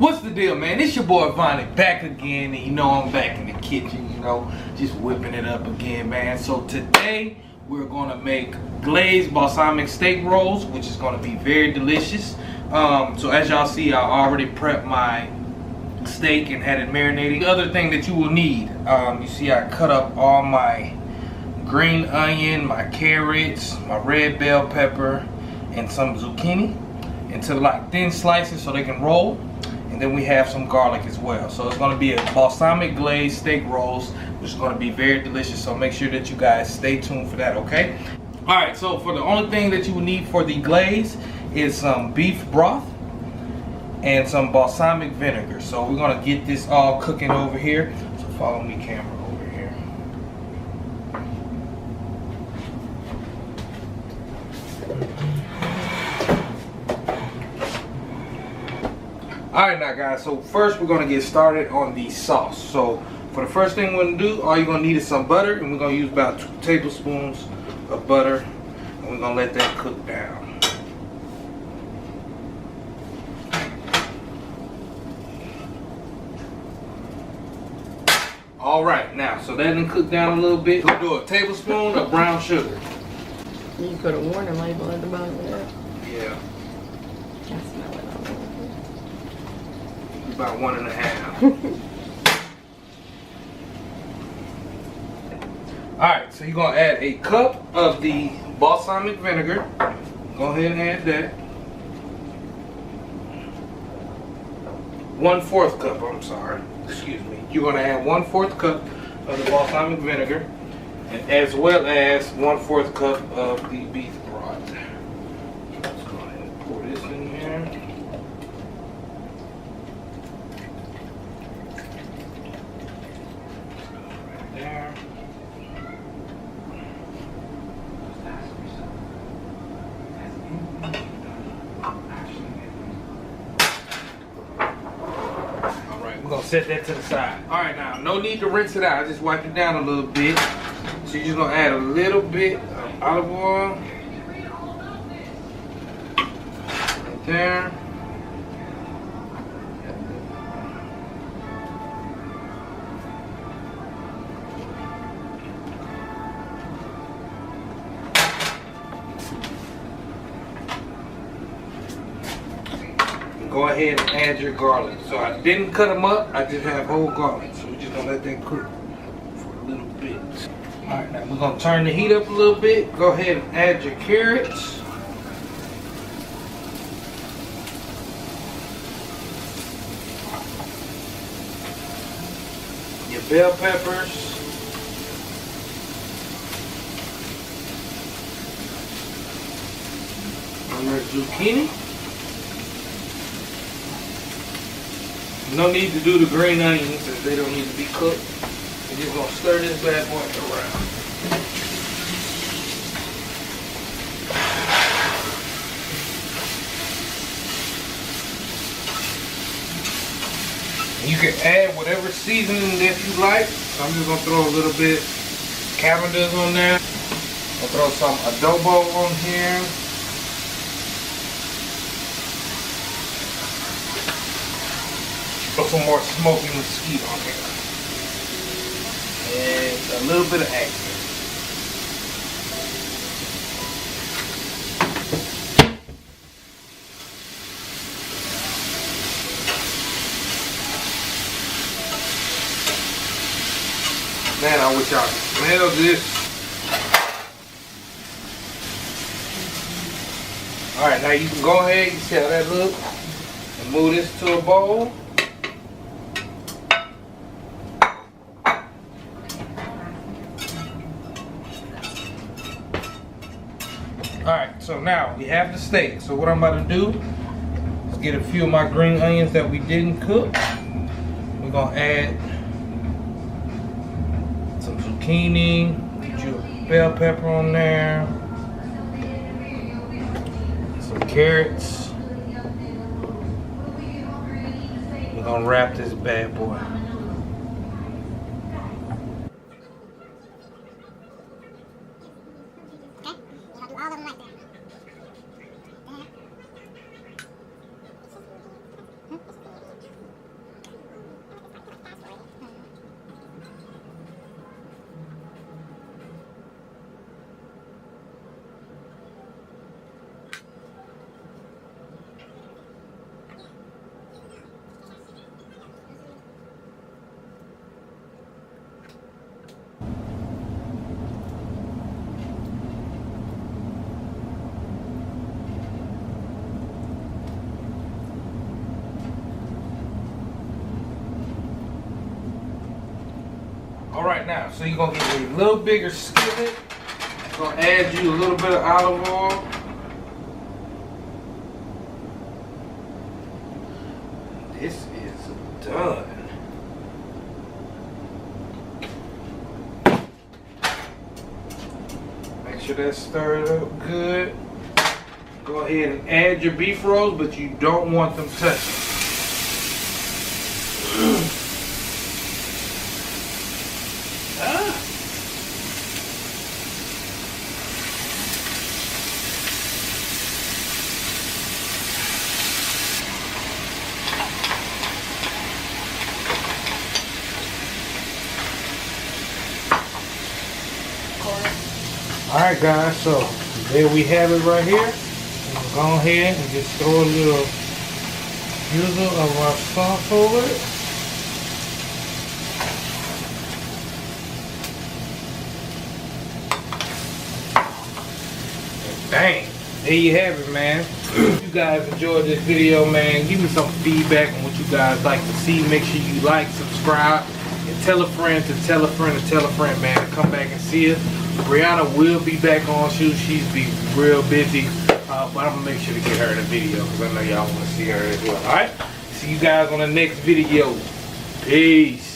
What's the deal, man? It's your boy Vonnie back again, and you know I'm back in the kitchen, you know, just whipping it up again, man. So today we're gonna make glazed balsamic steak rolls, which is gonna be very delicious. So as y'all see, I already prepped my steak and had it marinating. The other thing that you will need, you see I cut up all my green onion, my carrots, my red bell pepper, and some zucchini into like thin slices so they can roll. And then we have some garlic as well. So it's going to be a balsamic glazed steak rolls, which is going to be very delicious. So make sure that you guys stay tuned for that, okay? All right, so for the only thing that you will need for the glaze is some beef broth and some balsamic vinegar. So we're going to get this all cooking over here. So follow me, camera, over here. Alright now guys, so first we're going to get started on the sauce. So for the first thing we're going to do, all you're going to need is some butter, and we're going to use about 2 tablespoons of butter, and we're going to let that cook down. Alright, now so that didn't cook down a little bit, we'll do a tablespoon of brown sugar. You put a warning label at the bottom of that. Yeah. I smell it all over. About 1.5. Alright, so you're going to add a cup of the balsamic vinegar. Go ahead and add that. 1/4 cup, I'm sorry. Excuse me. You're going to add 1/4 cup of the balsamic vinegar, and as well as 1/4 cup of the beef broth. Let's go ahead and pour this in here. There. Alright, we're gonna set that to the side. Alright, now no need to rinse it out, I just wipe it down a little bit. So you're just gonna add a little bit of olive oil. Right there. Go ahead and add your garlic. So I didn't cut them up, I just have whole garlic. So we're just gonna let that cook for a little bit. Alright, now we're gonna turn the heat up a little bit. Go ahead and add your carrots. Your bell peppers. And your zucchini. No need to do the green onions as they don't need to be cooked. We're just gonna stir this bad boy around. You can add whatever seasoning that you like. So I'm just gonna throw a little bit Cavendish on there. I'll throw some adobo on here. Put some more smoky mesquite on here. And a little bit of accent. Man, I wish y'all could smell this. Alright, now you can go ahead, you see how that looks, and move this to a bowl. Alright, so now we have the steak. So what I'm about to do is get a few of my green onions that we didn't cook. We're gonna add some zucchini, get you a bell pepper on there, some carrots. We're gonna wrap this bad boy. Alright, now, so you're gonna get a little bigger skillet. Gonna add you a little bit of olive oil. This is done. Make sure that's stirred up good. Go ahead and add your beef rolls, but you don't want them touching. Alright guys, so there we have it right here. We'll go ahead and just throw a little drizzle of our sauce over it. And bang! There you have it, man. If you guys enjoyed this video, man, give me some feedback on what you guys like to see. Make sure you like, subscribe, and tell a friend to tell a friend to tell a friend, man, to come back and see us. Brianna will be back on shoot. She's be real busy, but I'm gonna make sure to get her in a video because I know y'all want to see her as well. All right, see you guys on the next video. Peace.